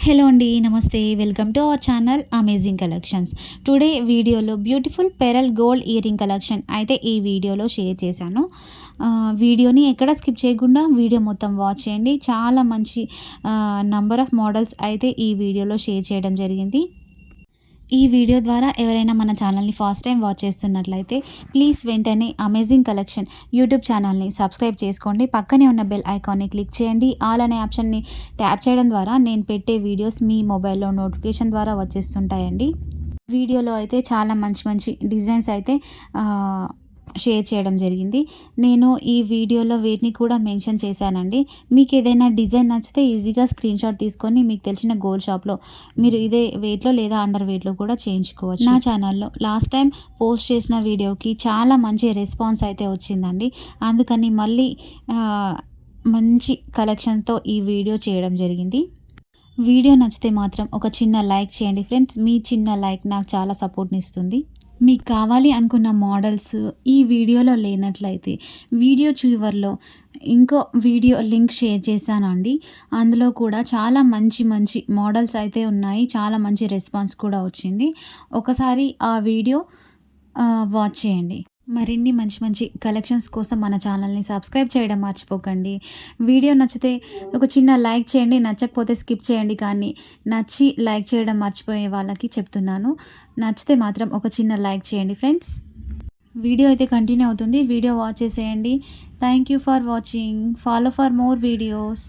Hello అండి. నమస్తే. Welcome to our channel amazing collections. Today వీడియోలో beautiful pearl gold earring collection అయితే ఈ వీడియోలో షేర్ చేశాను. వీడియోని ఎక్కడ స్కిప్ చేయకుండా వీడియో మొత్తం వాచ్ చేయండి. చాలా మంచి నంబర్ ఆఫ్ మోడల్స్ అయితే ఈ వీడియోలో షేర్ చేయడం జరిగింది. ఈ వీడియో ద్వారా ఎవరైనా మన ఛానల్ని ఫస్ట్ టైం వాచ్ చేస్తున్నట్లయితే ప్లీజ్ వెంటనే అమేజింగ్ కలెక్షన్ యూట్యూబ్ ఛానల్ని సబ్స్క్రైబ్ చేసుకోండి. పక్కనే ఉన్న బెల్ ఐకాన్ని క్లిక్ చేయండి. ఆల్ అనే ఆప్షన్ని ట్యాప్ చేయడం ద్వారా నేను పెట్టే వీడియోస్ మీ మొబైల్లో నోటిఫికేషన్ ద్వారా వచ్చేస్తుంటాయండి. వీడియోలో అయితే చాలా మంచి మంచి డిజైన్స్ అయితే షేర్ చేయడం జరిగింది. నేను ఈ వీడియోలో వీటిని కూడా మెన్షన్ చేశానండి. మీకు ఏదైనా డిజైన్ నచ్చితే ఈజీగా స్క్రీన్ షాట్ తీసుకొని మీకు తెలిసిన గోల్డ్ షాప్లో మీరు ఇదే వెయిట్లో లేదా అండర్ వెయిట్లో కూడా చేయించుకోవచ్చు. నా ఛానల్లో లాస్ట్ టైం పోస్ట్ చేసిన వీడియోకి చాలా మంచి రెస్పాన్స్ అయితే వచ్చిందండి. అందుకని మళ్ళీ మంచి కలెక్షన్తో ఈ వీడియో చేయడం జరిగింది. వీడియో నచ్చితే మాత్రం ఒక చిన్న లైక్ చేయండి ఫ్రెండ్స్. మీ చిన్న లైక్ నాకు చాలా సపోర్ట్ని ఇస్తుంది. మీకు కావాలి అనుకున్న మోడల్స్ ఈ వీడియోలో లేనట్లయితే వీడియో చివర్లో ఇంకో వీడియో లింక్ షేర్ చేశానండి. అందులో కూడా చాలా మంచి మంచి మోడల్స్ అయితే ఉన్నాయి. చాలా మంచి రెస్పాన్స్ కూడా వచ్చింది. ఒకసారి ఆ వీడియో వాచ్ చేయండి. మరిన్ని మంచి మంచి కలెక్షన్స్ కోసం మన ఛానల్ని సబ్స్క్రైబ్ చేయడం మర్చిపోకండి. వీడియో నచ్చితే ఒక చిన్న లైక్ చేయండి. నచ్చకపోతే స్కిప్ చేయండి. కానీ నచ్చి లైక్ చేయడం మర్చిపోయే వాళ్ళకి చెప్తున్నాను, నచ్చితే మాత్రం ఒక చిన్న లైక్ చేయండి ఫ్రెండ్స్. వీడియో అయితే కంటిన్యూ అవుతుంది. వీడియో వాచ్ చేసేయండి. Thank you for watching. Follow for more videos.